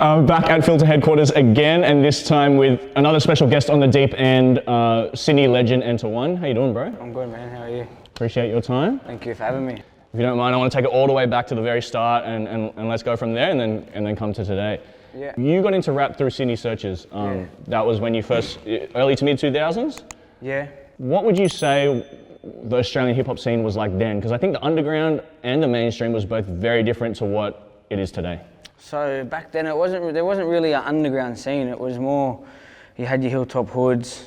Back at Filter headquarters again, and this time with another special guest on the deep end, Sydney legend Nter. How you doing, bro? I'm good, man. How are you? Appreciate your time. Thank you for having me. If you don't mind, I want to take it all the way back to the very start and let's go from there and then come to today. Yeah. You got into rap through Sydney Searches. That was when you first, early to mid 2000s? Yeah. What would you say the Australian hip hop scene was like then? Because I think the underground and the mainstream was both very different to what it is today. So back then there wasn't really an underground scene. It was more, you had your hilltop hoods,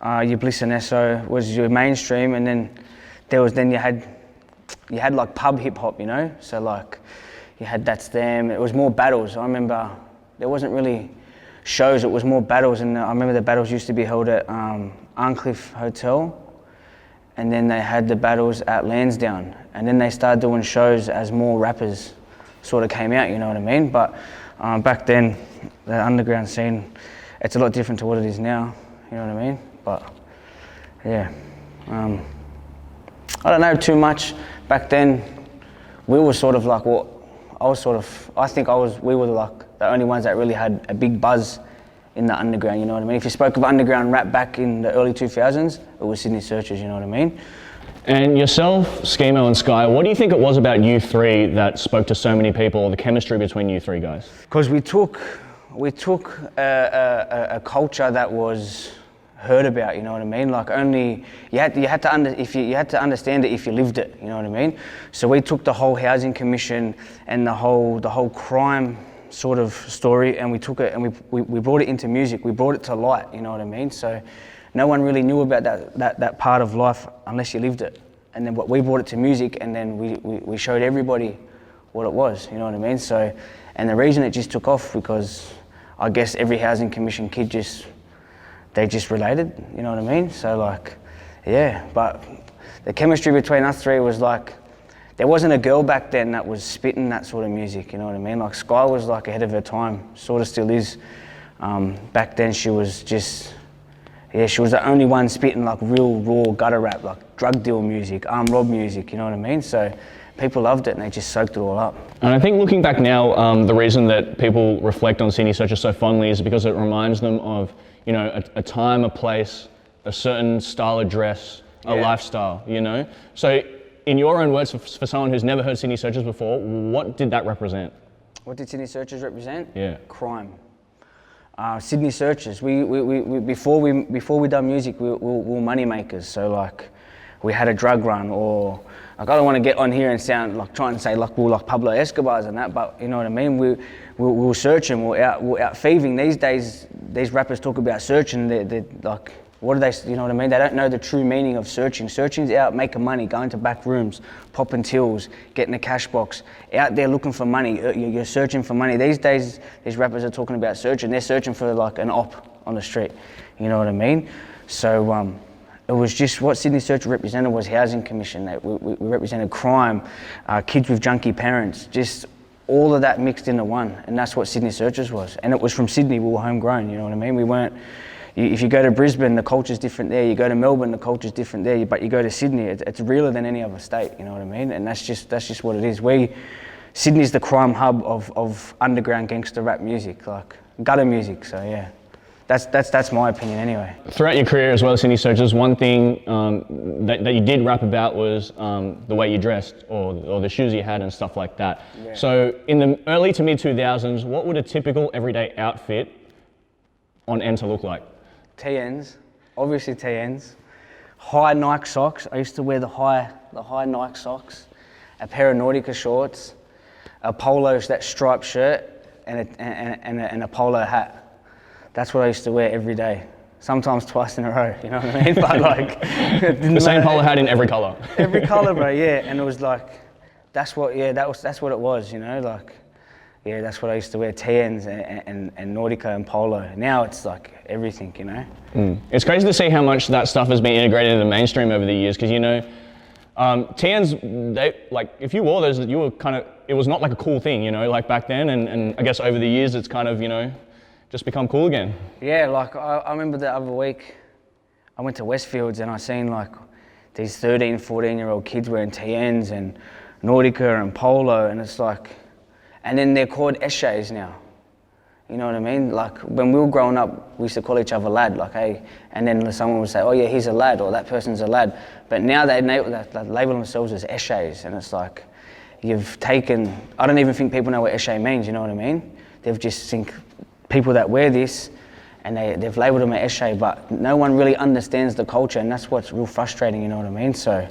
your Bliss and Esso was your mainstream, and then you had like pub hip hop, you know? So like, you had That's Them. It was more battles. I remember there wasn't really shows, it was more battles, and I remember the battles used to be held at Arncliffe Hotel, and then they had the battles at Lansdowne, and then they started doing shows as more rappers sort of came out, you know what I mean? But back then, the underground scene, it's a lot different to what it is now, you know what I mean? But yeah, I don't know too much. Back then, we were sort of like what, we were like the only ones that really had a big buzz in the underground, you know what I mean? If you spoke of underground rap back in the early 2000s, it was Sydney Searches, you know what I mean? And yourself, Schemo and Sky, what do you think it was about you three that spoke to so many people, the chemistry between you three guys? Because we took a culture that was heard about, you know what I mean? Like only, you had to understand it if you lived it, you know what I mean? So we took the whole housing commission and the whole crime sort of story, and we took it and we brought it into music, we brought it to light, you know what I mean? So no one really knew about that part of life unless you lived it. And then we brought it to music, and then we showed everybody what it was, you know what I mean? So, and the reason it just took off because I guess every housing commission kid they just related, you know what I mean? So like, yeah, but the chemistry between us three was like, there wasn't a girl back then that was spitting that sort of music, you know what I mean? Like Sky was like ahead of her time, sort of still is. Back then she was just, yeah, she was the only one spitting like real raw gutter rap, like drug deal music, armed rob music, you know what I mean? So people loved it and they just soaked it all up. And I think looking back now, the reason that people reflect on Sydney Searches so fondly is because it reminds them of, you know, a time, a place, a certain style of dress, a lifestyle, you know? So in your own words, for someone who's never heard Sydney Searches before, what did that represent? What did Sydney Searches represent? Yeah. Crime. Sydney Searches. Before we done music, we were money makers. So like, we had a drug run, or like I don't want to get on here and sound like trying to say like we were like Pablo Escobars and that, but you know what I mean. We were searching. We were out thieving. These days, these rappers talk about searching. They're like, what do they? You know what I mean? They don't know the true meaning of searching. Searching's out making money, going to back rooms, popping tills, getting a cash box, out there looking for money. You're searching for money. These days, these rappers are talking about searching. They're searching for like an op on the street. You know what I mean? So it was just what Sydney Searches represented was housing commission. We represented crime, kids with junkie parents, just all of that mixed into one. And that's what Sydney Searches was. And it was from Sydney. We were homegrown. You know what I mean? We weren't. If you go to Brisbane, the culture's different there. You go to Melbourne, the culture's different there. But you go to Sydney, it's realer than any other state. You know what I mean? And that's just what it is. Sydney's the crime hub of underground gangster rap music, like gutter music. So yeah, that's my opinion anyway. Throughout your career as well, Sydney Searches, one thing that you did rap about was the way you dressed or the shoes you had and stuff like that. Yeah. So in the early to mid 2000s, what would a typical everyday outfit on Nter look like? TNs, obviously TNs. High Nike socks. I used to wear the high Nike socks. A pair of Nautica shorts, a polo, that striped shirt, and a polo hat. That's what I used to wear every day. Sometimes twice in a row, you know what I mean? But like, the same polo hat in every color. Every color, bro. Yeah, and it was like, that's what it was, you know, like. Yeah, that's what I used to wear, TNs and Nautica and polo. Now it's like everything, you know? It's crazy to see how much that stuff has been integrated in the mainstream over the years, because, you know, TNs, if you wore those, you were it was not like a cool thing, you know, like back then, and I guess over the years it's kind of, you know, just become cool again. Yeah, like I remember the other week, I went to Westfields and I seen like these 13, 14-year-old kids wearing TNs and Nautica and polo, and it's like, and then they're called Eshays now. You know what I mean? Like when we were growing up, we used to call each other lad, like, hey, and then someone would say, oh yeah, he's a lad, or that person's a lad. But now they label themselves as eshays, and it's like, you've taken, I don't even think people know what eshay means, you know what I mean? They've just think people that wear this, and they've labelled them as eshay, but no one really understands the culture, and that's what's real frustrating, you know what I mean? So,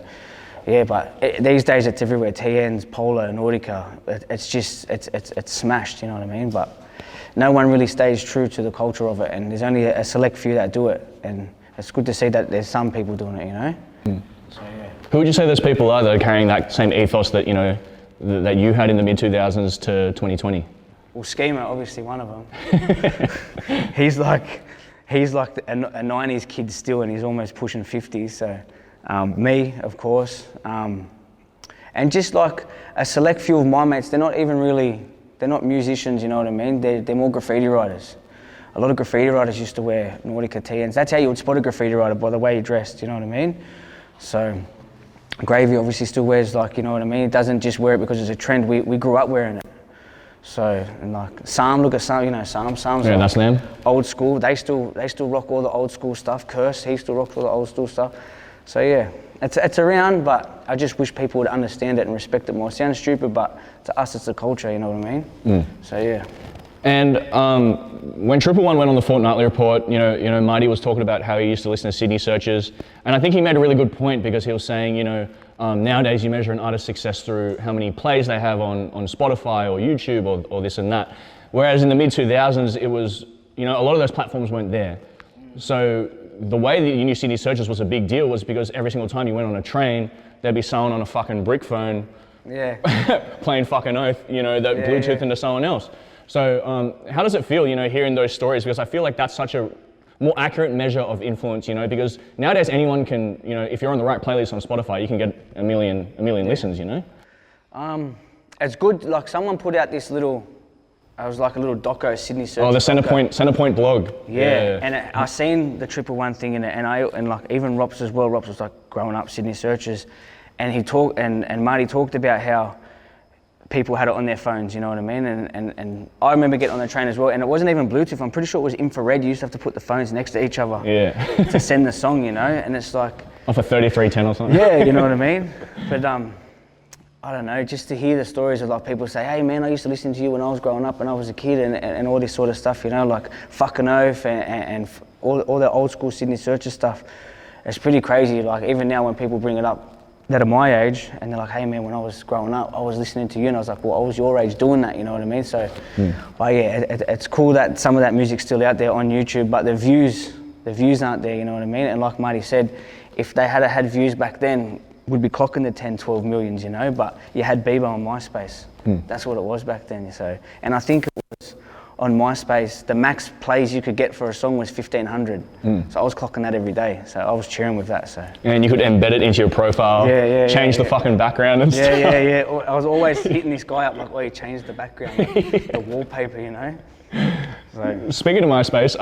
yeah, but these days it's everywhere, TNs, Polo, Nordica, it's smashed, you know what I mean? But no one really stays true to the culture of it, and there's only a select few that do it, and it's good to see that there's some people doing it, you know? So, yeah. Who would you say those people are that are carrying that same ethos that, you know, that you had in the mid-2000s to 2020? Well, Schema, obviously one of them. he's like a 90s kid still, and he's almost pushing 50, so me, of course. And just like a select few of my mates, they're not musicians, you know what I mean? They're more graffiti writers. A lot of graffiti writers used to wear Nordica TNs. That's how you would spot a graffiti writer, by the way he dressed, you know what I mean? So Gravy obviously still wears, like, you know what I mean? He doesn't just wear it because it's a trend. We grew up wearing it. So, and like Sam, look at Sam, you know, Sam's yeah, like that's them. Old school. They still rock all the old school stuff. Curse, he still rocks all the old school stuff. So yeah, it's around, but I just wish people would understand it and respect it more. It sounds stupid, but to us it's a culture, you know what I mean? So yeah. And when Triple One went on the Fortnightly Report, you know, Marty was talking about how he used to listen to Sydney Searches, and I think he made a really good point, because he was saying, you know, nowadays you measure an artist's success through how many plays they have on Spotify or YouTube or this and that, whereas in the mid-2000s it was, you know, a lot of those platforms weren't there. So the way that you knew Sydney Searches was a big deal was because every single time you went on a train, there'd be someone on a fucking brick phone, playing fucking Oath, you know, that Bluetooth into someone else. So how does it feel, you know, hearing those stories? Because I feel like that's such a more accurate measure of influence, you know, because nowadays anyone can, you know, if you're on the right playlist on Spotify, you can get a million listens, you know? It's good, like someone put out this little, it was like a little doco, Sydney Searches. Oh, the Centrepoint blog. Yeah. And I seen the Triple One thing in it, and like even Rops as well. Rops was like growing up Sydney Searches, and he talked, and Marty talked about how people had it on their phones, you know what I mean? And I remember getting on the train as well, and it wasn't even Bluetooth. I'm pretty sure it was infrared. You used to have to put the phones next to each other to send the song, you know? And it's like... Off a 3310 or something? Yeah, you know what I mean? But I don't know, just to hear the stories of like people say, hey man, I used to listen to you when I was growing up, when I was a kid, and all this sort of stuff, you know, like fucking Oath and all the old school Sydney Searches stuff. It's pretty crazy. Like even now when people bring it up, that are my age, and they're like, hey man, when I was growing up, I was listening to you, and I was like, well, I was your age doing that, you know what I mean? So, but yeah, it's cool that some of that music's still out there on YouTube, but the views aren't there, you know what I mean? And like Marty said, if they had views back then, we'd be clocking the 10, 12 millions, you know, but you had Bieber on MySpace. That's what it was back then, so. And I think it was on MySpace, the max plays you could get for a song was 1,500. So I was clocking that every day. So I was cheering with that. So. And you could embed it into your profile, change the fucking background and stuff. Yeah. I was always hitting this guy up like, oh, you changed the background, the wallpaper, you know? So. Speaking of MySpace,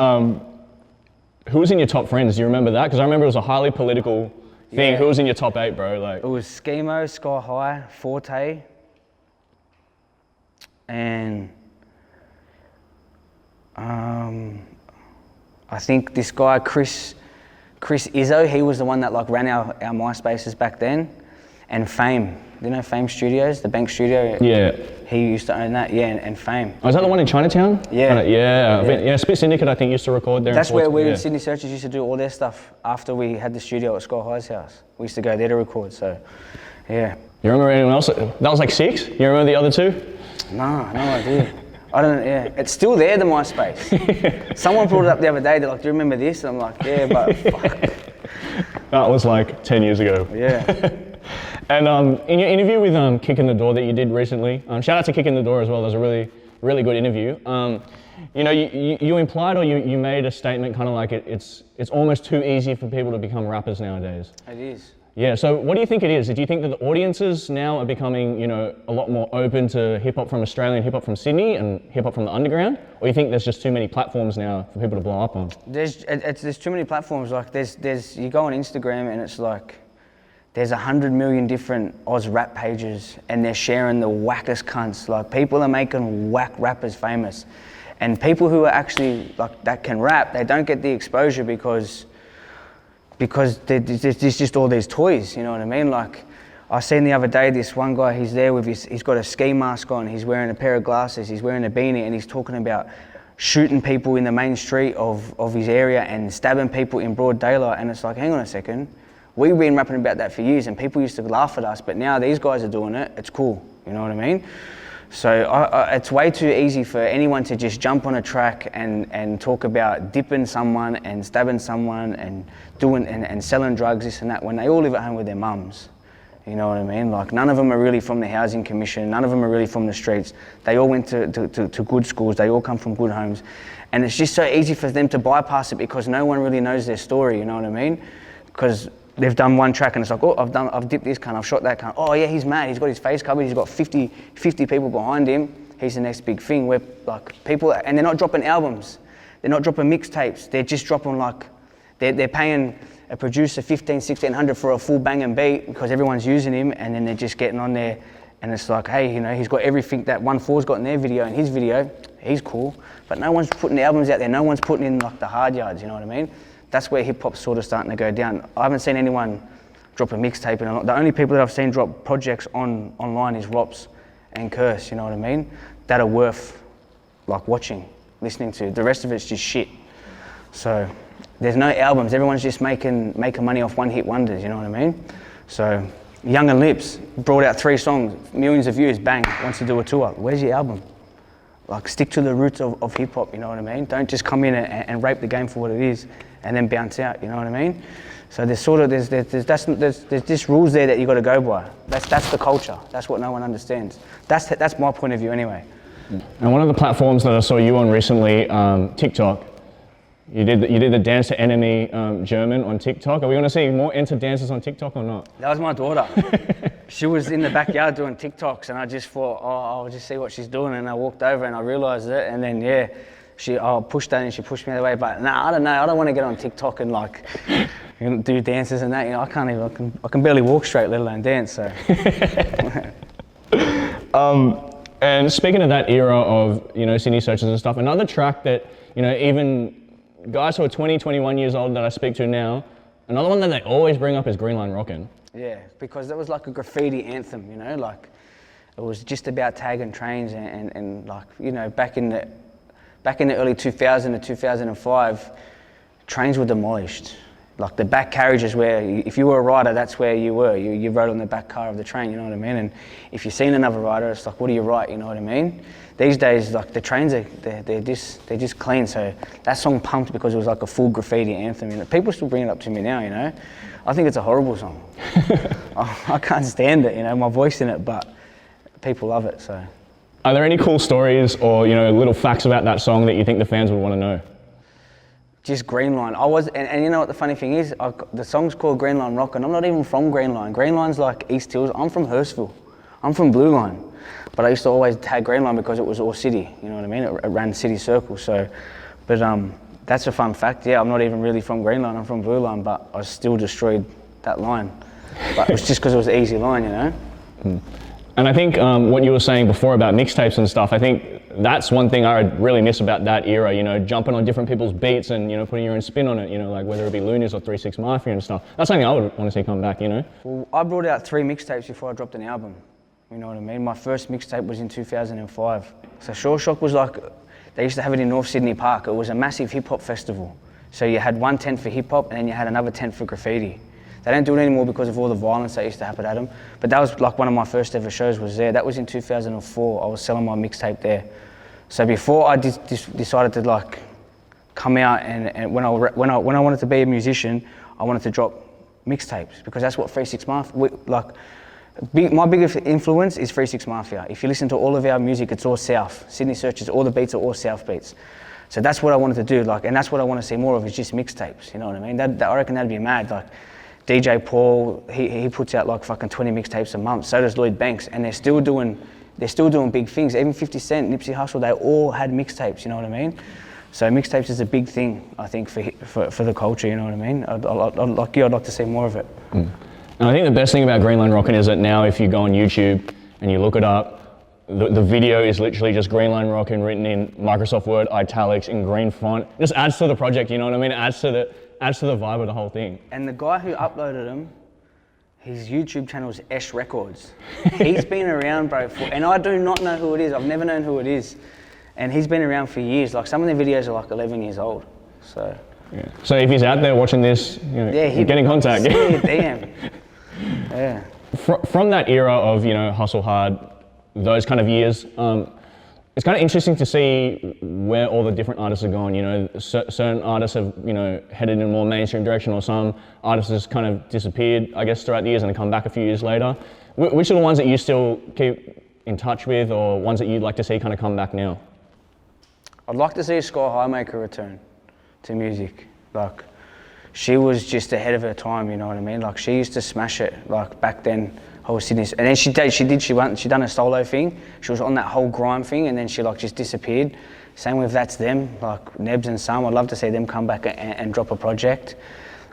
who was in your top friends? Do you remember that? Because I remember it was a highly political thing. Who was in your top 8, bro? Like. It was Schemo, Sky High, Forte, and I think this guy, Chris Izzo, he was the one that like ran our MySpaces back then, and Fame. You know Fame Studios, the bank studio? Yeah. He used to own that, and Fame. Oh, is that the one in Chinatown? Yeah. Spit Syndicate, I think, used to record there. That's where we in Sydney Searches used to do all their stuff after we had the studio at Sky High's house. We used to go there to record, so, yeah. You remember anyone else? That was like 6? You remember the other 2? No idea. I don't know, It's still there, the MySpace. Someone brought it up the other day, they're like, do you remember this? And I'm like, yeah, but fuck. That was like 10 years ago. Yeah. And in your interview with Kickin The Door that you did recently, shout out to Kickin The Door as well, that was a really, really good interview. You know, you implied or you made a statement kind of like it's almost too easy for people to become rappers nowadays. It is. Yeah, so what do you think it is? Do you think that the audiences now are becoming, you know, a lot more open to hip-hop from Australia and hip-hop from Sydney and hip-hop from the underground? Or you think there's just too many platforms now for people to blow up on? There's too many platforms. Like you go on Instagram and it's like, there's 100 million different Oz rap pages and they're sharing the wackest cunts. Like people are making whack rappers famous. And people who are actually like that can rap, they don't get the exposure because there's just all these toys, you know what I mean? Like, I seen the other day this one guy, he's there with he's got a ski mask on, he's wearing a pair of glasses, he's wearing a beanie, and he's talking about shooting people in the main street of his area and stabbing people in broad daylight. And it's like, hang on a second, we've been rapping about that for years and people used to laugh at us, but now these guys are doing it, it's cool, you know what I mean? So it's way too easy for anyone to just jump on a track and talk about dipping someone and stabbing someone and doing and selling drugs, this and that, when they all live at home with their mums. You know what I mean? Like, none of them are really from the housing commission, none of them are really from the streets. They all went to good schools, they all come from good homes. And it's just so easy for them to bypass it because no one really knows their story, you know what I mean? Because they've done one track and it's like, oh, I've dipped this cunt, I've shot that cunt. Oh yeah, he's mad, he's got his face covered, he's got 50 people behind him. He's the next big thing. Where like people, and they're not dropping albums, they're not dropping mixtapes, they're just dropping like, they're paying a producer $1,500-1,600 for a full banging beat because everyone's using him, and then they're just getting on there and it's like, hey, you know, he's got everything that 1-4's got in their video and his video, he's cool, but no one's putting the albums out there, no one's putting in like the hard yards, you know what I mean? That's where hip hop's sort of starting to go down. I haven't seen anyone drop a mixtape in a lot. The only people that I've seen drop projects online is Rops and Curse, you know what I mean? That are worth like watching, listening to. The rest of it's just shit. So there's no albums, everyone's just making money off one hit wonders, you know what I mean? So Young and Lips brought out 3 songs, millions of views, bang, wants to do a tour. Where's your album? Like, stick to the roots of hip hop, you know what I mean? Don't just come in and rape the game for what it is and then bounce out, you know what I mean? So there's just rules there that you got to go by. That's the culture. That's what no one understands. That's my point of view anyway. And one of the platforms that I saw you on recently, TikTok, you did the Dance to Enemy German on TikTok. Are we going to see more Nter dances on TikTok or not? That was my daughter. She was in the backyard doing TikToks, and I just thought, oh, I'll just see what she's doing. And I walked over and I realised it, and then yeah, I pushed her and she pushed me the other way. But nah, I don't know. I don't want to get on TikTok and like do dances and that. You know, I can't even. I can barely walk straight, let alone dance. So. And speaking of that era of, you know, Sydney Searches and stuff, another track that, you know, even guys who are 20, 21 years old that I speak to now, another one that they always bring up is Greenline Rockin. Yeah, because that was like a graffiti anthem, you know, like it was just about tagging trains and like, you know, back in the early 2000 to 2005, trains were demolished. Like the back carriages where, if you were a rider, that's where you were. You rode on the back car of the train, you know what I mean? And if you've seen another rider, it's like, what do you write, you know what I mean? These days, like the trains they're just clean. So that song pumped because it was like a full graffiti anthem. You know, people still bring it up to me now, you know? I think it's a horrible song. I can't stand it, you know, my voice in it, but people love it, so. Are there any cool stories or, you know, little facts about that song that you think the fans would want to know? Just Greenline. And you know what the funny thing is? The song's called Greenline Rockin'. I'm not even from Greenline. Greenline's like East Hills. I'm from Hurstville. I'm from Blue Line. But I used to always tag Greenline because it was all city, you know what I mean? It ran city circle, so. But that's a fun fact. Yeah, I'm not even really from Greenline, I'm from Blue Line, but I still destroyed that line. But it was just because it was an easy line, you know? And I think what you were saying before about mixtapes and stuff, I think that's one thing I really miss about that era, you know, jumping on different people's beats and, you know, putting your own spin on it, you know, like whether it be Loonies or 3 6 Mafia and stuff. That's something I would want to see come back, you know? Well, I brought out 3 mixtapes before I dropped an album, you know what I mean? My first mixtape was in 2005. So Shore Shock was like, they used to have it in North Sydney Park. It was a massive hip hop festival. So you had one tent for hip hop and then you had another tent for graffiti. They don't do it anymore because of all the violence that used to happen at them. But that was like one of my first ever shows was there. That was in 2004. I was selling my mixtape there. So before I decided to like come out and when I wanted to be a musician, I wanted to drop mixtapes because that's what 3 6 Mafia, my biggest influence is 3 6 Mafia. If you listen to all of our music, it's all South. Sydney Searches, all the beats are all South beats. So that's what I wanted to do, like, and that's what I want to see more of is just mixtapes, you know what I mean? I reckon that'd be mad. Like, DJ Paul, he puts out like fucking 20 mixtapes a month. So does Lloyd Banks, and they're still doing big things. Even 50 Cent, Nipsey Hussle, they all had mixtapes. You know what I mean? So mixtapes is a big thing, I think, for the culture. You know what I mean? I'd like to see more of it. And I think the best thing about Greenline Rockin' is that now, if you go on YouTube and you look it up, the video is literally just Greenline Rockin written in Microsoft Word italics in green font. Just adds to the project, you know what I mean? It adds to the vibe of the whole thing. And the guy who uploaded them, his YouTube channel is Esh Records. He's been around, bro, and I do not know who it is. I've never known who it is. And he's been around for years. Like, some of the videos are like 11 years old, so. Yeah. So if he's out there watching this, you know, get in contact. DM. Yeah. From that era of, you know, hustle hard, those kind of years, it's kind of interesting to see where all the different artists are going. You know, certain artists have, you know, headed in a more mainstream direction, or some artists just kind of disappeared, I guess, throughout the years and come back a few years later. Which are the ones that you still keep in touch with, or ones that you'd like to see kind of come back now? I'd like to see Sky Highmaker return to music. Like, she was just ahead of her time, you know what I mean? Like, she used to smash it, like, back then. Whole Sydney, and then she done a solo thing. She was on that whole grime thing, and then she like just disappeared. Same with That's Them, like Nebs and Sam. I'd love to see them come back and drop a project.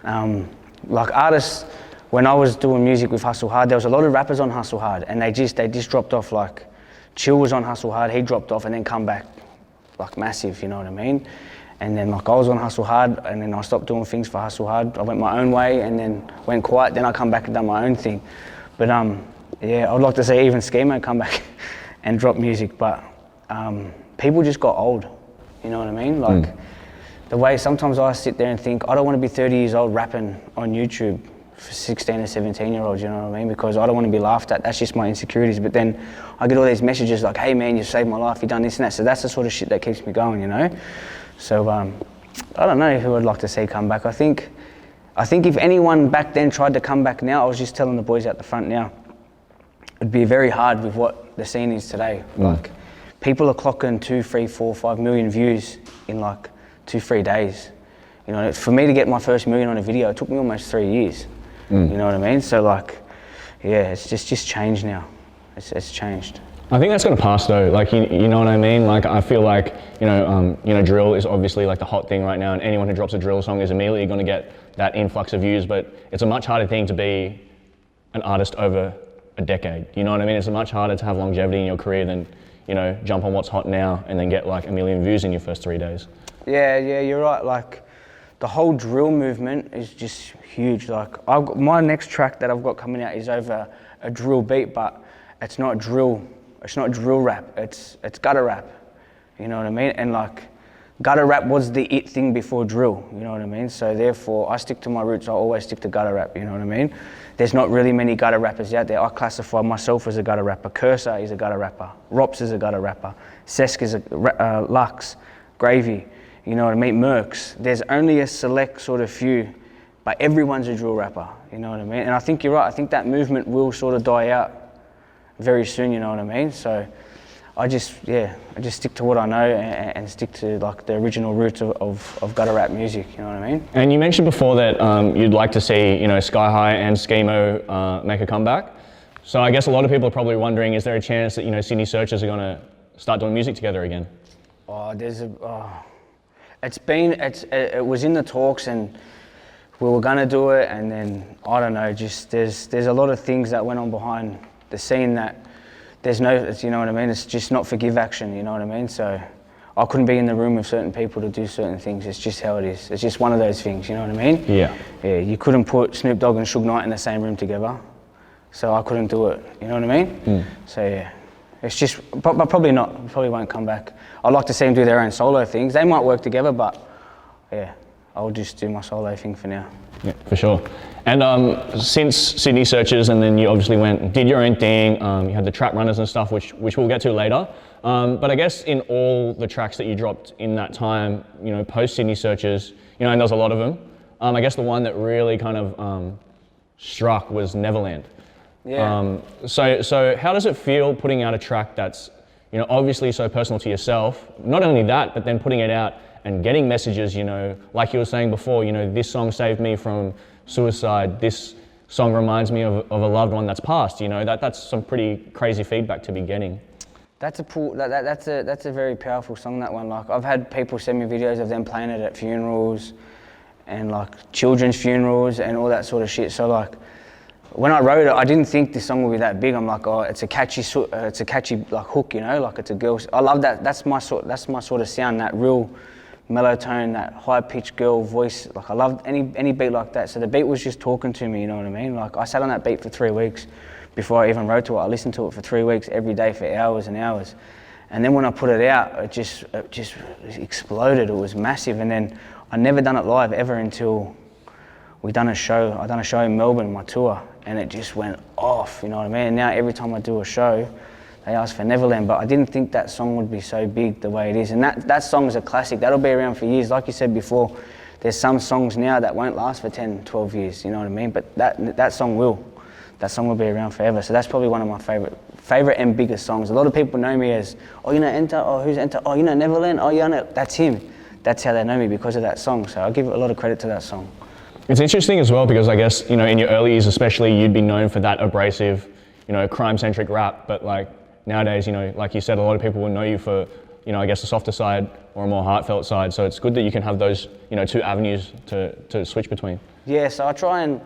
Like artists, when I was doing music with Hustle Hard, there was a lot of rappers on Hustle Hard, and they just dropped off. Like Chill was on Hustle Hard, he dropped off, and then come back like massive. You know what I mean? And then like I was on Hustle Hard, and then I stopped doing things for Hustle Hard. I went my own way, and then went quiet. Then I come back and done my own thing. But yeah, I'd like to see even Schemo come back and drop music, but people just got old, you know what I mean? Like the way sometimes I sit there and think, I don't want to be 30 years old rapping on YouTube for 16 or 17 year olds, you know what I mean? Because I don't want to be laughed at, that's just my insecurities. But then I get all these messages like, hey man, you saved my life, you done this and that. So that's the sort of shit that keeps me going, you know? So I don't know who I'd like to see come back. I think if anyone back then tried to come back now, I was just telling the boys out the front now, it'd be very hard with what the scene is today. Like, people are clocking 2, 3, 4, 5 million views in like 2-3 days. You know, for me to get my first million on a video, it took me almost 3 years. You know what I mean? So like, yeah, it's just changed now. It's changed. I think that's gonna pass though. Like, you know what I mean? Like, I feel like, you know, drill is obviously like the hot thing right now, and anyone who drops a drill song is immediately gonna get that influx of views, but it's a much harder thing to be an artist over a decade. You know what I mean? It's much harder to have longevity in your career than, you know, jump on what's hot now and then get like 1 million views in your first 3 days. Yeah, you're right. Like, the whole drill movement is just huge. Like, my next track that I've got coming out is over a drill beat, but it's not drill. It's not drill rap. It's gutter rap. You know what I mean? And like, gutter rap was the it thing before drill, you know what I mean? So therefore, I stick to my roots, I always stick to gutter rap, you know what I mean? There's not really many gutter rappers out there. I classify myself as a gutter rapper. Cursor is a gutter rapper. Rops is a gutter rapper. Sesk is a Lux, Gravy, you know what I mean? Mercs. There's only a select sort of few, but everyone's a drill rapper, you know what I mean? And I think you're right, I think that movement will sort of die out very soon, you know what I mean? So I just stick to what I know and stick to like the original roots of gutter rap music, you know what I mean? And you mentioned before that you'd like to see, you know, Sky High and Schemo make a comeback. So I guess a lot of people are probably wondering, is there a chance that, you know, Sydney Searches are gonna start doing music together again? It was in the talks and we were gonna do it, and then I don't know, just there's a lot of things that went on behind the scene that there's no, you know what I mean? It's just not forgive action, you know what I mean? So I couldn't be in the room with certain people to do certain things. It's just how it is. It's just one of those things, you know what I mean? Yeah. Yeah, you couldn't put Snoop Dogg and Suge Knight in the same room together. So I couldn't do it, you know what I mean? So yeah, it's just, but probably not, probably won't come back. I'd like to see them do their own solo things. They might work together, but yeah, I'll just do my solo thing for now. Yeah, for sure. And since Sydney Searches, and then you obviously went and did your own thing, you had the Trap Runners and stuff, which we'll get to later. But I guess in all the tracks that you dropped in that time, you know, post Sydney Searches, you know, and there's a lot of them, I guess the one that really kind of struck was Neverland. Yeah. So how does it feel putting out a track that's, you know, obviously so personal to yourself? Not only that, but then putting it out and getting messages, you know, like you were saying before, you know, this song saved me from suicide, this song reminds me of a loved one that's passed, you know, that's some pretty crazy feedback to be getting. That's a very powerful song, that one. Like, I've had people send me videos of them playing it at funerals and like children's funerals and all that sort of shit. So like when I wrote it, I didn't think this song would be that big. I'm like, oh, it's a catchy like hook, you know, like it's a girl. I love that. That's my sort of sound, that real mellow tone, that high pitched girl voice. Like I love any beat like that. So the beat was just talking to me, you know what I mean? Like I sat on that beat for 3 weeks before I even wrote to it. I listened to it for 3 weeks every day for hours and hours. And then when I put it out, it just exploded. It was massive. And then I never done it live ever until I done a show in Melbourne, my tour, and it just went off, you know what I mean? And now every time I do a show, they ask for Neverland, but I didn't think that song would be so big the way it is. And that song is a classic. That'll be around for years. Like you said before, there's some songs now that won't last for 10, 12 years, you know what I mean? But that song will. That song will be around forever. So that's probably one of my favorite and biggest songs. A lot of people know me as, oh, you know Nter? Oh, who's Nter? Oh, you know Neverland? Oh, you know, that's him. That's how they know me, because of that song. So I'll give a lot of credit to that song. It's interesting as well because I guess, you know, in your early years especially, you'd be known for that abrasive, you know, crime-centric rap. But like nowadays, you know, like you said, a lot of people will know you for, you know, I guess the softer side or a more heartfelt side. So it's good that you can have those, you know, two avenues to switch between. Yeah, so I try and,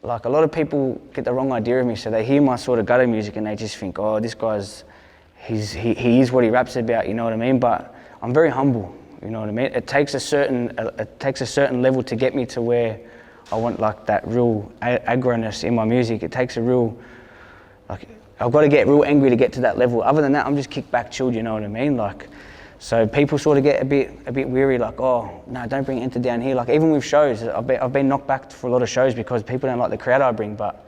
like, a lot of people get the wrong idea of me. So they hear my sort of gutter music and they just think, oh, this guy's, he is what he raps about, you know what I mean? But I'm very humble. You know what I mean? It takes a certain level to get me to where I want, like, that real aggroness in my music. It takes a real, like, I've got to get real angry to get to that level. Other than that, I'm just kick back, chilled. You know what I mean? Like, so people sort of get a bit weary. Like, oh no, don't bring Nter down here. Like even with shows, I've been knocked back for a lot of shows because people don't like the crowd I bring. But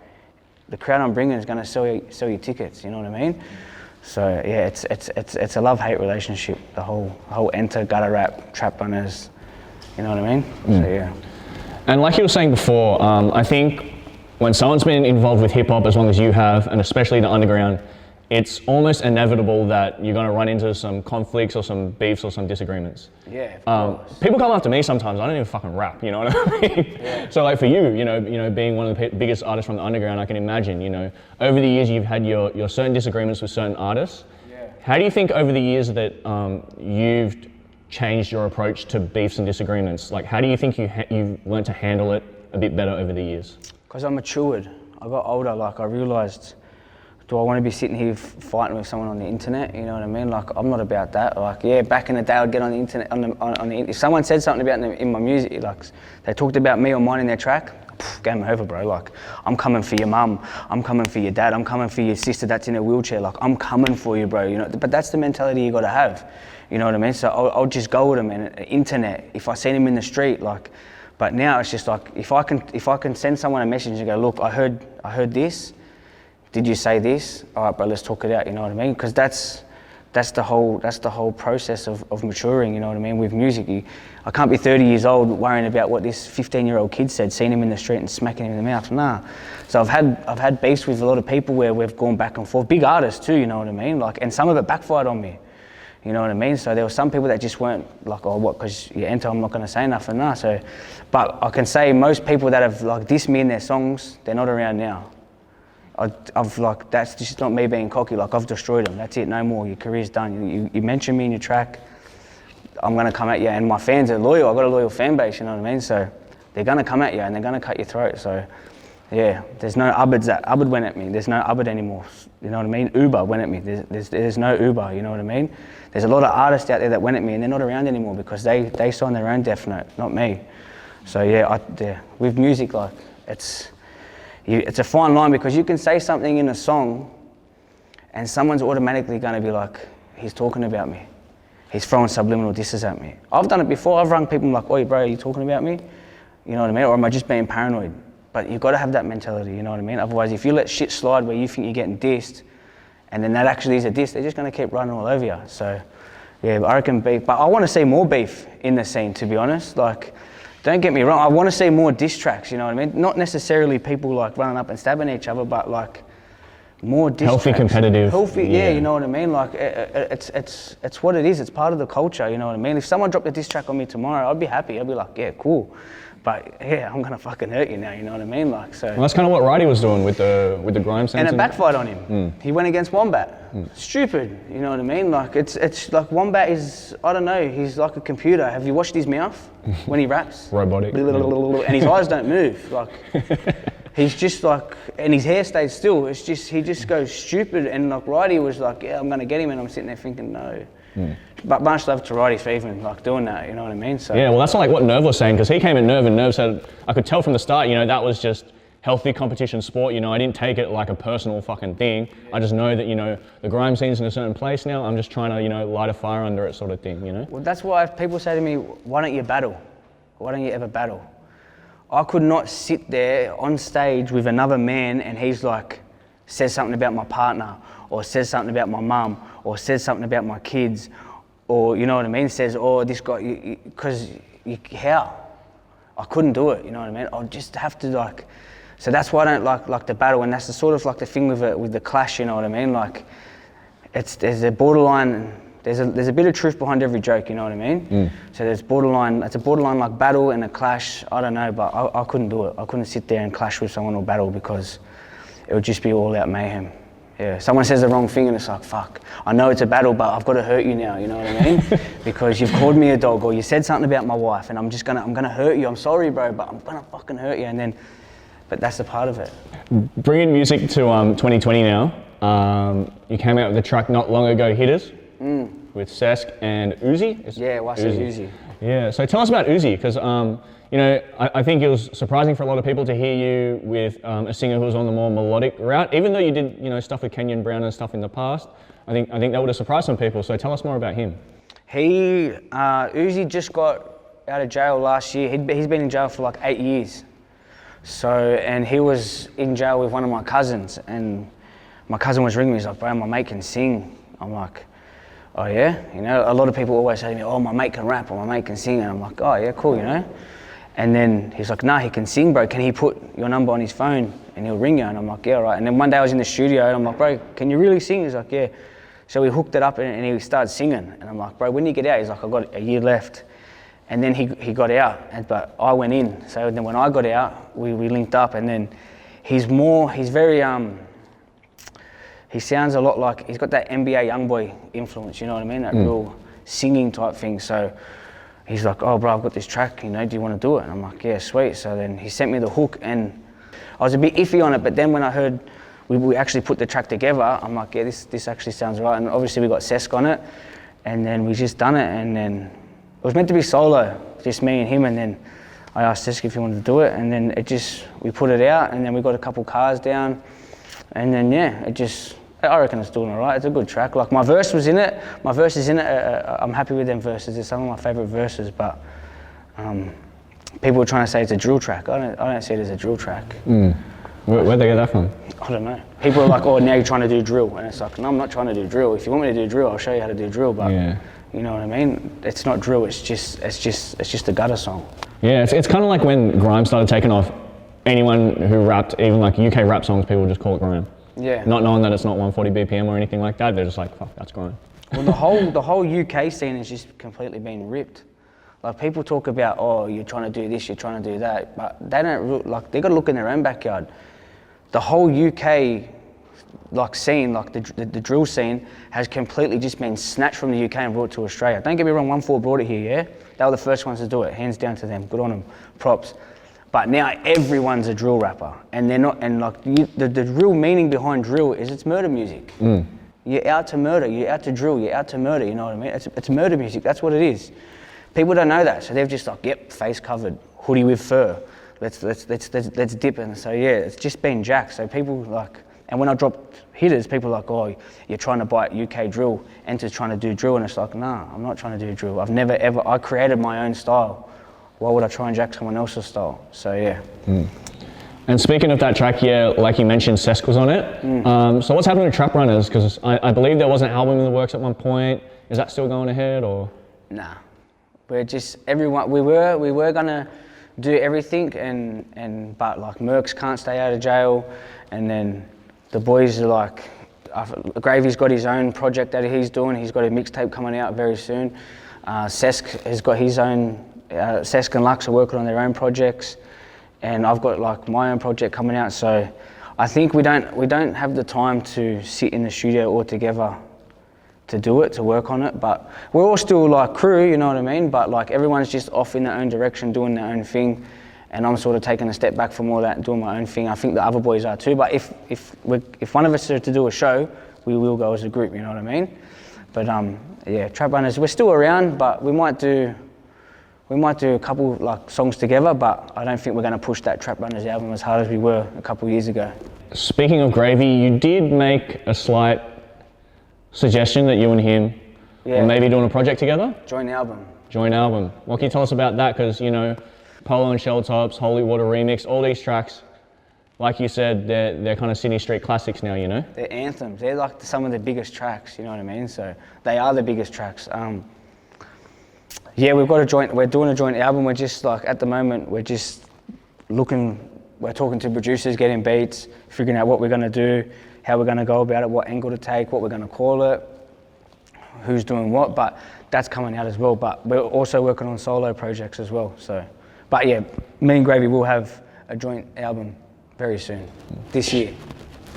the crowd I'm bringing is going to sell you tickets. You know what I mean? So yeah, it's a love-hate relationship. The whole Nter, gutter rap, trap runners, you know what I mean? So yeah. And like you were saying before, I think when someone's been involved with hip hop as long as you have, and especially the underground, it's almost inevitable that you're going to run into some conflicts or some beefs or some disagreements. Yeah, of course. People come up to me sometimes, I don't even fucking rap, you know what I mean? Yeah. So like for you know, being one of the biggest artists from the underground, I can imagine, you know, over the years you've had your certain disagreements with certain artists. Yeah. How do you think over the years that you've changed your approach to beefs and disagreements? Like how do you think you've learned to handle it a bit better over the years? Because I matured. I got older, like I realised, do I want to be sitting here fighting with someone on the internet? You know what I mean? Like, I'm not about that. Like, yeah, back in the day, I'd get on the internet, if someone said something about me in my music, like, they talked about me or mine in their track, game over, bro. Like, I'm coming for your mum, I'm coming for your dad, I'm coming for your sister that's in a wheelchair. Like, I'm coming for you, bro. You know, but that's the mentality you got to have. You know what I mean? So I'll just go with them and internet. If I see them in the street, like, but now it's just like, if I can send someone a message and go, look, I heard this. Did you say this? All right, bro, let's talk it out, you know what I mean? Because that's the whole process of maturing, you know what I mean? With music, I can't be 30 years old worrying about what this 15-year-old kid said, seeing him in the street and smacking him in the mouth. Nah. So I've had beefs with a lot of people where we've gone back and forth. Big artists too, you know what I mean? Like, and some of it backfired on me. You know what I mean? So there were some people that just weren't like, oh, what, because you Nter, I'm not going to say nothing. Nah. So, but I can say most people that have like dissed me in their songs, they're not around now. I've like, that's just not me being cocky, like I've destroyed them, that's it, no more, your career's done. You mention me in your track, I'm gonna come at you, and my fans are loyal, I've got a loyal fan base, you know what I mean? So they're gonna come at you and they're gonna cut your throat. So yeah, there's no Ubud Ubud went at me, there's no Ubud anymore, you know what I mean? Uber went at me, there's no Uber, you know what I mean? There's a lot of artists out there that went at me and they're not around anymore because they signed their own death note, not me. So yeah, with music, like, it's a fine line because you can say something in a song and someone's automatically going to be like, he's talking about me. He's throwing subliminal disses at me. I've done it before. I've rung people like, oi, bro, are you talking about me? You know what I mean? Or am I just being paranoid? But you've got to have that mentality, you know what I mean? Otherwise, if you let shit slide where you think you're getting dissed and then that actually is a diss, they're just going to keep running all over you. So, yeah, I reckon beef. But I want to see more beef in the scene, to be honest. Like, don't get me wrong, I want to see more diss tracks, you know what I mean? Not necessarily people like running up and stabbing each other, but like more diss healthy, tracks. competitive. Healthy, yeah, you know what I mean? Like it's what it is, it's part of the culture, you know what I mean? If someone dropped a diss track on me tomorrow, I'd be happy, I'd be like, yeah, cool. But yeah, I'm gonna fucking hurt you now, you know what I mean? Like, so. Well, that's kind of what Righty was doing with the grime sense. And it backfired on him. He went against Wombat. Stupid, you know what I mean? Like, it's like Wombat is, I don't know, he's like a computer. Have you watched his mouth when he raps? Robotic. And his eyes don't move. Like, He's just like, and his hair stayed still. It's just, he just goes stupid. And like Righty was like, yeah, I'm gonna get him. And I'm sitting there thinking, no. But much love to Righty for even like doing that, you know what I mean? So yeah, well that's not like what Nerve was saying, because he came in Nerve and Nerve said, I could tell from the start, you know, that was just healthy competition sport, you know, I didn't take it like a personal fucking thing. I just know that, you know, the grime scene's in a certain place now, I'm just trying to, you know, light a fire under it sort of thing, you know? Well, that's why people say to me, why don't you battle? Why don't you ever battle? I could not sit there on stage with another man and he's like, says something about my partner, or says something about my mum, or says something about my kids, or you know what I mean, says, oh, this guy, because how? I couldn't do it, you know what I mean? I'll just have to like, so that's why I don't like the battle, and that's the sort of like the thing with the clash, you know what I mean? Like, there's a borderline, there's a bit of truth behind every joke, you know what I mean? So there's borderline, it's a borderline like battle and a clash, I don't know, but I couldn't do it. I couldn't sit there and clash with someone or battle, because it would just be all out mayhem. Yeah, someone says the wrong thing and it's like, fuck, I know it's a battle, but I've got to hurt you now, you know what I mean? Because you've called me a dog, or you said something about my wife, and I'm gonna hurt you. I'm sorry, bro, but I'm gonna fucking hurt you. And then, but that's a part of it. Bringing music to 2020 now, you came out with a track not long ago, Hitters, with Sesk and Izzie. Yeah, well, I said Izzie. Yeah, so tell us about Izzie, because you know, I think it was surprising for a lot of people to hear you with a singer who was on the more melodic route, even though you did, you know, stuff with Kenyon Brown and stuff in the past. I think that would have surprised some people. So tell us more about him. Izzie just got out of jail last year. He's been in jail for like 8 years. So, and he was in jail with one of my cousins, and my cousin was ringing me. He's like, bro, my mate can sing. I'm like, oh yeah? You know, a lot of people always say to me, oh, my mate can rap, or my mate can sing. And I'm like, oh yeah, cool, you know? And then he's like, nah, he can sing, bro. Can he put your number on his phone and he'll ring you? And I'm like, yeah, right. And then one day I was in the studio and I'm like, bro, can you really sing? He's like, yeah. So we hooked it up and he started singing. And I'm like, bro, when do you get out? He's like, I've got a year left. And then he got out, but I went in. So then when I got out, we linked up, and then he's very, he sounds a lot like, he's got that NBA Youngboy influence, you know what I mean? That real singing type thing. So he's like, oh bro, I've got this track, you know, do you want to do it? And I'm like, yeah, sweet. So then he sent me the hook, and I was a bit iffy on it, but then when I heard we actually put the track together, I'm like, yeah, this actually sounds right. And obviously we got Sesk on it, and then we just done it, and then it was meant to be solo, just me and him, and then I asked Sesk if he wanted to do it, and then we put it out, and then we got a couple cars down, and then yeah, I reckon it's doing all right. It's a good track. Like my verse was in it. My verse is in it. I'm happy with them verses. It's some of my favourite verses. But people are trying to say it's a drill track. I don't see it as a drill track. Where'd they get that from? I don't know. People are like, oh, now you're trying to do drill, and it's like, no, I'm not trying to do drill. If you want me to do drill, I'll show you how to do drill. But yeah. You know what I mean? It's not drill. It's just a gutter song. Yeah, it's kind of like when grime started taking off. Anyone who rapped, even like UK rap songs, people just call it grime. Yeah. Not knowing that it's not 140 BPM or anything like that, they're just like, fuck, that's grime. Well, the whole UK scene has just completely been ripped. Like people talk about, oh, you're trying to do this, you're trying to do that, but they don't they got to look in their own backyard. The whole UK like scene, like the drill scene, has completely just been snatched from the UK and brought to Australia. Don't get me wrong, 1-4 brought it here, yeah? They were the first ones to do it. Hands down to them. Good on them. Props. But now everyone's a drill rapper, and they're not. And like the real meaning behind drill is it's murder music. You're out to murder. You're out to drill. You're out to murder. You know what I mean? It's murder music. That's what it is. People don't know that, so they've just like, yep, face covered, hoodie with fur. Let's dip in. So yeah, it's just been jacked. So people like, and when I dropped Hitters, people are like, oh, you're trying to bite UK drill, Nter's trying to do drill, and it's like, nah, I'm not trying to do drill. I've never ever. I created my own style. Why would I try and jack someone else's style? So yeah. And speaking of that track, yeah, like you mentioned, Sesk was on it. So what's happening to Trap Runners? Because I believe there was an album in the works at one point. Is that still going ahead, or? Nah, we're just everyone. We were gonna do everything, but like Mercs can't stay out of jail, and then the boys are like, Gravy's got his own project that he's doing. He's got a mixtape coming out very soon. Sesk has got his own. Sesk and Lux are working on their own projects, and I've got like my own project coming out. So I think we don't have the time to sit in the studio all together to do it, to work on it. But we're all still like crew, you know what I mean? But like everyone's just off in their own direction, doing their own thing, and I'm sort of taking a step back from all that and doing my own thing. I think the other boys are too, but if one of us are to do a show, we will go as a group, you know what I mean? But yeah, Trap Runners, we're still around, but we might do a couple like songs together, but I don't think we're going to push that Trap Runners album as hard as we were a couple years ago. Speaking of Gravy, you did make a slight suggestion that you and him were maybe doing a project together? Joint album. Joint album. What can you tell us about that? Because, you know, Polo and Shell Tops, Holy Water Remix, all these tracks, like you said, they're kind of Sydney street classics now, you know? They're anthems. They're like some of the biggest tracks, you know what I mean? So they are the biggest tracks. Yeah, we're doing a joint album. We're just like, at the moment, we're just we're talking to producers, getting beats, figuring out what we're gonna do, how we're gonna go about it, what angle to take, what we're gonna call it, who's doing what, but that's coming out as well. But we're also working on solo projects as well, so. But yeah, me and Gravy will have a joint album very soon, this year.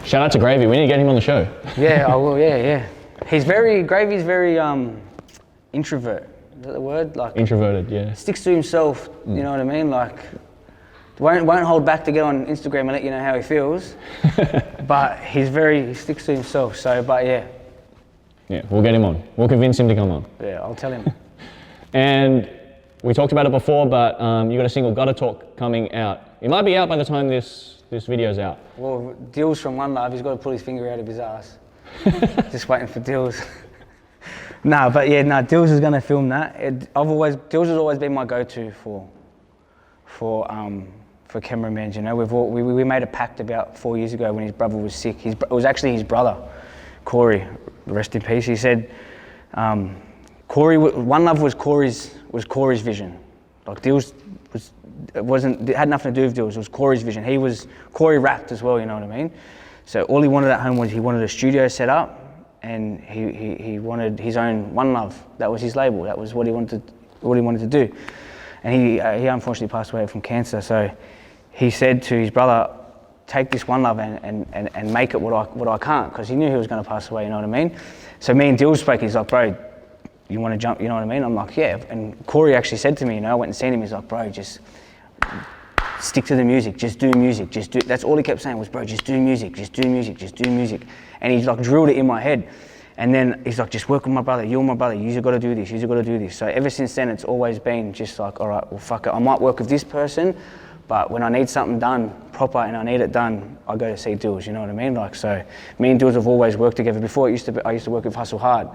Shout out to Gravy, we need to get him on the show. Yeah, I will, yeah. Gravy's very introvert. Is that the word? Like introverted, yeah. Sticks to himself, you know what I mean? Like, won't hold back to get on Instagram and let you know how he feels. But he sticks to himself, so, but yeah. Yeah, we'll get him on. We'll convince him to come on. Yeah, I'll tell him. And we talked about it before, but you got a single, Guttah Talk, coming out. It might be out by the time this video's out. Well, Dills from One Love, he's got to pull his finger out of his ass. Just waiting for Dills. Dills is gonna film that. Dills has always been my go-to for cameramen. You know, we made a pact about 4 years ago when his brother was sick. It was actually his brother, Corey. Rest in peace. He said, Corey. One Love was Corey's vision. Like Dills it had nothing to do with Dills. It was Corey's vision. Corey rapped as well. You know what I mean? So all he wanted at home was he wanted a studio set up. And he wanted his own One Love. That was his label. That was what he wanted to do. And he unfortunately passed away from cancer. So he said to his brother, take this One Love and make it what I can't, because he knew he was going to pass away, you know what I mean? So me and Dills spoke, he's like, bro, you want to jump, you know what I mean? I'm like, yeah. And Corey actually said to me, you know, I went and seen him, he's like, bro, just stick to the music, just do music, that's all he kept saying was, bro, just do music, just do music, just do music. And he's like drilled it in my head. And then he's like, just work with my brother, you're my brother, you've got to do this, you've got to do this. So ever since then, it's always been just like, all right, well, fuck it, I might work with this person, but when I need something done proper and I need it done, I go to see Dills, you know what I mean? Like, so me and Dills have always worked together. Before, I used to work with Hustle Hard.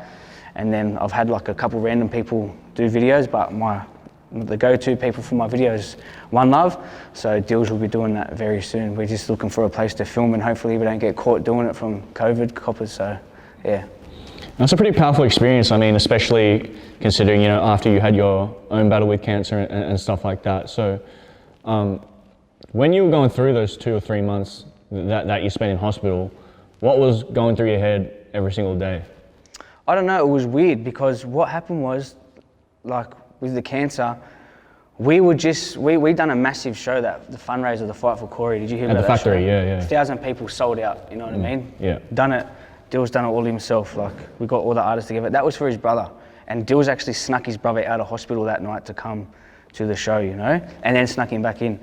And then I've had like a couple random people do videos, but the go-to people for my videos, One Love. So Dills will be doing that very soon. We're just looking for a place to film, and hopefully we don't get caught doing it from COVID coppers, so yeah. That's a pretty powerful experience. I mean, especially considering, you know, after you had your own battle with cancer and stuff like that. So when you were going through those 2 or 3 months that you spent in hospital, what was going through your head every single day? I don't know, it was weird, because what happened was, like, with the cancer, we done a massive show, the fundraiser, the Fight for Corey. Did you hear about that? At the factory, yeah. 1,000 people sold out, you know what I mean? Yeah. Dills done it all himself. Like, we got all the artists together. That was for his brother. And Dills actually snuck his brother out of hospital that night to come to the show, you know? And then snuck him back in.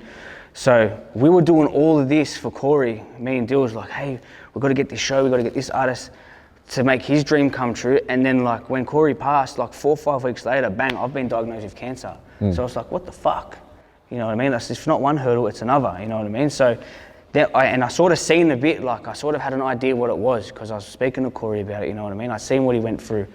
So we were doing all of this for Corey. Me and Dills like, hey, we've got to get this show, we've got to get this artist to make his dream come true. And then like when Corey passed, like 4 or 5 weeks later, bang, I've been diagnosed with cancer. So I was like, what the fuck? You know what I mean? That's, if not one hurdle, it's another, you know what I mean? So I sort of seen a bit, like I sort of had an idea what it was, because I was speaking to Corey about it, you know what I mean? I seen what he went through.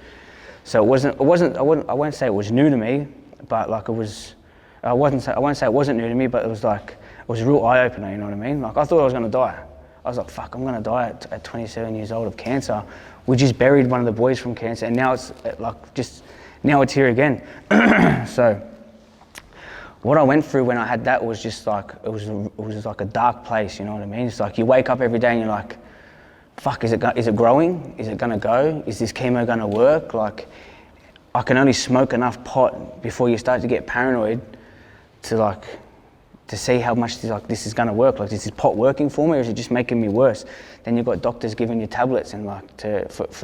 So I won't say it was new to me, but like I won't say it wasn't new to me, but it was a real eye-opener, you know what I mean? Like I thought I was gonna die. I was like, fuck, I'm gonna die at 27 years old of cancer. We just buried one of the boys from cancer, and now it's now it's here again. So what I went through when I had that was just like, it was like a dark place, you know what I mean? It's like you wake up every day and you're like, fuck, is it growing? Is it gonna go? Is this chemo gonna work? Like, I can only smoke enough pot before you start to get paranoid to see how much this is gonna work. Like, is this pot working for me, or is it just making me worse? Then you've got doctors giving you tablets and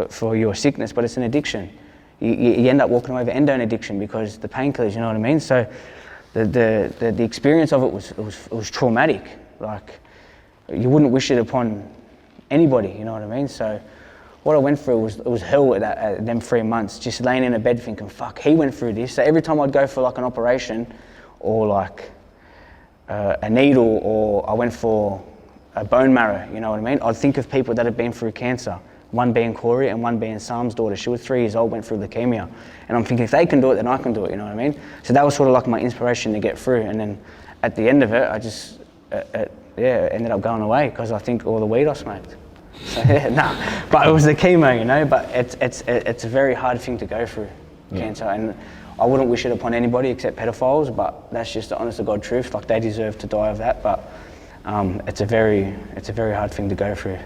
for your sickness, but it's an addiction. You end up walking away with endone addiction because the painkillers, you know what I mean? So the experience of it was traumatic. Like, you wouldn't wish it upon anybody, you know what I mean? So what I went through was hell at them 3 months, just laying in a bed thinking, fuck, he went through this. So every time I'd go for like an operation or like a needle, or I went for a bone marrow, you know what I mean? I'd think of people that had been through cancer, one being Corey and one being Sam's daughter. She was 3 years old, went through leukemia. And I'm thinking, if they can do it, then I can do it, you know what I mean? So that was sort of like my inspiration to get through. And then at the end of it, I just, it ended up going away because I think all the weed I smoked. So yeah, but it was the chemo, you know, but it's a very hard thing to go through, cancer. And I wouldn't wish it upon anybody except pedophiles, but that's just the honest to God truth. Like, they deserve to die of that, but it's a very hard thing to go through.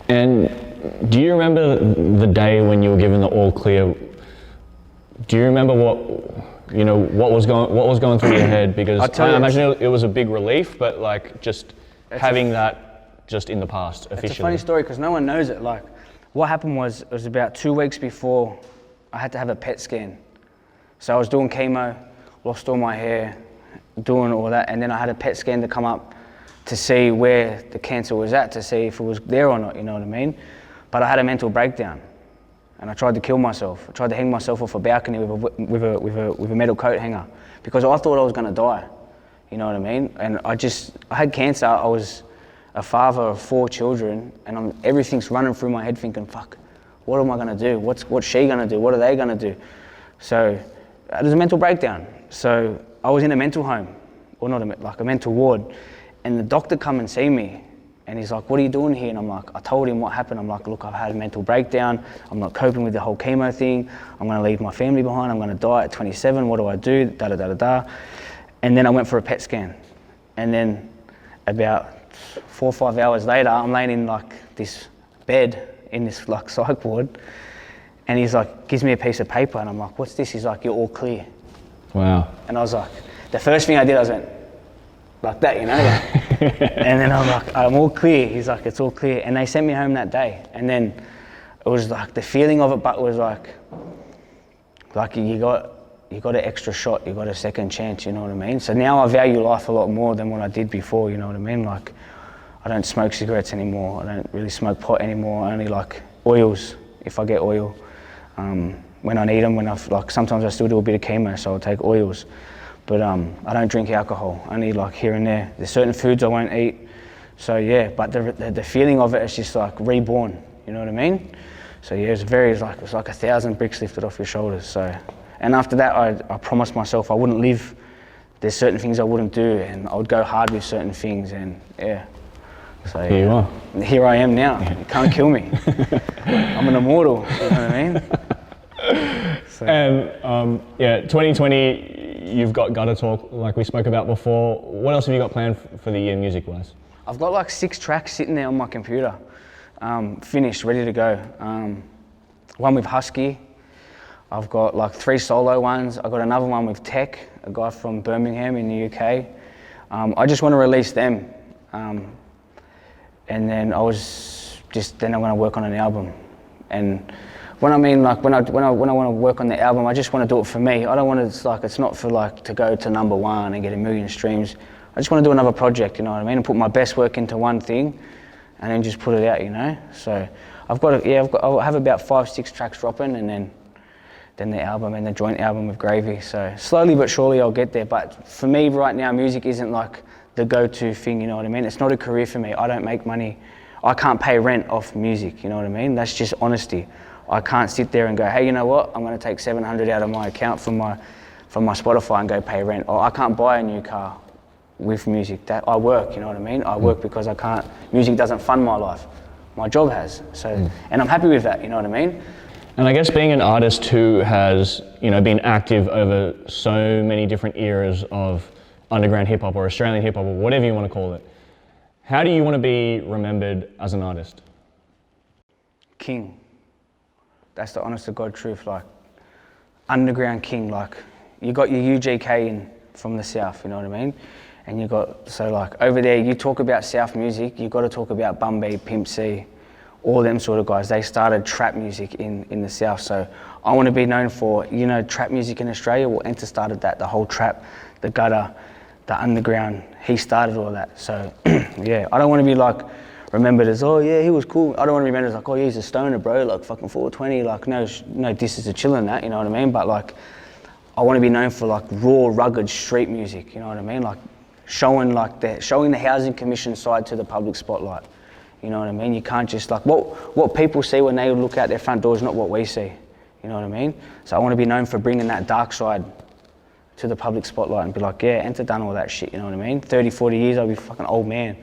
And do you remember the day when you were given the all clear? Do you remember what was going through your head? Because I imagine it was a big relief, but like just having that just in the past officially. It's a funny story because no one knows it. Like, what happened was, it was about 2 weeks before I had to have a PET scan. So I was doing chemo, lost all my hair, doing all that, and then I had a PET scan to come up to see where the cancer was at, to see if it was there or not, you know what I mean? But I had a mental breakdown, and I tried to kill myself. I tried to hang myself off a balcony with a metal coat hanger, because I thought I was gonna die, you know what I mean? And I had cancer. I was a father of 4 children, and everything's running through my head thinking, fuck, what am I gonna do? What's she gonna do? What are they gonna do? So it was a mental breakdown. So I was in a mental home, or not like a mental ward, and the doctor come and see me, and he's like, what are you doing here? And I'm like, I told him what happened. I'm like, look, I've had a mental breakdown. I'm not coping with the whole chemo thing. I'm gonna leave my family behind. I'm gonna die at 27. What do I do? Da da da da da. And then I went for a PET scan, and then about 4 or 5 hours later, I'm laying in like this bed in this like psych ward, and he's like, gives me a piece of paper, and I'm like, what's this? He's like, you're all clear. Wow. And I was like, the first thing I did, I was like that, you know? Like, and then I'm like, I'm all clear. He's like, it's all clear. And they sent me home that day. And then it was like the feeling of it, but it was like you got an extra shot, you got a second chance, you know what I mean? So now I value life a lot more than what I did before, you know what I mean? Like, I don't smoke cigarettes anymore. I don't really smoke pot anymore. I only like oils, if I get oil. When I need them, sometimes I still do a bit of chemo, so I'll take oils. But I don't drink alcohol, only like here and there. There's certain foods I won't eat. So yeah, but the feeling of it is just like reborn, you know what I mean? So yeah, it's like 1,000 bricks lifted off your shoulders. So, and after that, I promised myself I wouldn't live. There's certain things I wouldn't do, and I would go hard with certain things, and yeah. So here you are. Here I am now. You can't kill me. I'm an immortal, you know what I mean? So. And 2020, you've got Guttah Talk, like we spoke about before. What else have you got planned for the year music-wise? I've got like 6 tracks sitting there on my computer, finished, ready to go. One with Husky. I've got like 3 solo ones. I've got another one with Tech, a guy from Birmingham in the UK. I just want to release them. And then I'm going to work on an album. And when I want to work on the album, I just want to do it for me. I don't want to, it's not for to go to #1 and get 1 million streams. I just want to do another project, you know what I mean? And put my best work into one thing and then just put it out, you know? So I'll have about 5-6 tracks dropping, and then the album and the joint album with Gravy. So slowly but surely I'll get there. But for me right now, music isn't like the go-to thing, you know what I mean? It's not a career for me. I don't make money. I can't pay rent off music, you know what I mean? That's just honesty. I can't sit there and go, hey, you know what? I'm going to take 700 out of my account from my Spotify and go pay rent. Or I can't buy a new car with music. That I work, you know what I mean? I work because I can't. Music doesn't fund my life. My job has. So, and I'm happy with that, you know what I mean? And I guess being an artist who has, been active over so many different eras of underground hip hop or Australian hip hop or whatever you want to call it, how do you want to be remembered as an artist? King. That's the honest to God truth. Underground king. You got your UGK from the south, you know what I mean? And you got, over there, you talk about south music, you got to talk about Bumby, Pimp C, all them sort of guys, they started trap music in the South. So I want to be known for, you know, trap music in Australia. Well, Nter started that, the whole trap, the gutter, the underground. He started all that. So yeah, I don't want to be like remembered as, oh yeah, he was cool. I don't want to be remembered as like, oh yeah, he's a stoner, bro, like fucking 420. Like no this is a chill in that, you know what I mean? But like, I want to be known for like raw, rugged street music. You know what I mean? Like showing the housing commission side to the public spotlight. You know what I mean? You can't just like, what people see when they look out their front door is not what we see. You know what I mean? So I want to be known for bringing that dark side to the public spotlight and be like, yeah, Nter done all that shit, you know what I mean? 30, 40 years, I'll be a fucking old man.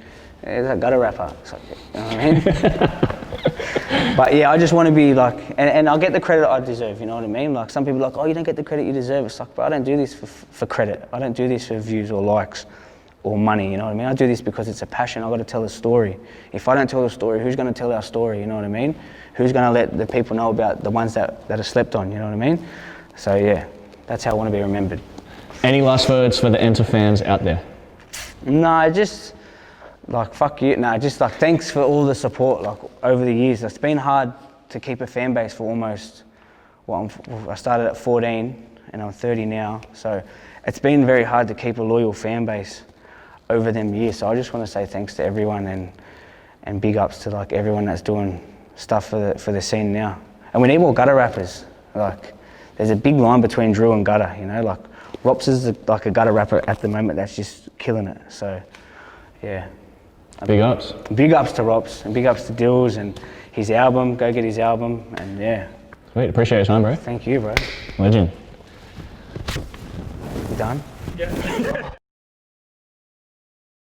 Yeah, that gutter rapper. It's like, you know what I mean? But yeah, I just want to be like, and I'll get the credit I deserve, you know what I mean? Like some people are like, oh, you don't get the credit you deserve. It's like, but I don't do this for credit. I don't do this for views or likes or money, you know what I mean? I do this because it's a passion. I've got to tell a story. If I don't tell the story, who's going to tell our story, you know what I mean? Who's going to let the people know about the ones that are slept on, you know what I mean? So yeah, that's how I want to be remembered. Any last words for the Nter fans out there? No, just like, fuck you. No, just like, thanks for all the support, like over the years. It's been hard to keep a fan base for almost, I started at 14 and I'm 30 now. So it's been very hard to keep a loyal fan base over them years. So I just want to say thanks to everyone and big ups to like everyone that's doing stuff for the scene now. And we need more gutter rappers. Like, there's a big line between drill and gutter, you know, like Rops is like a gutter rapper at the moment that's just killing it. So yeah. Big ups. Big ups to Rops and big ups to Dills and his album. Go get his album and yeah. Sweet, appreciate your time, bro. Thank you, bro. Legend. You done? Yeah.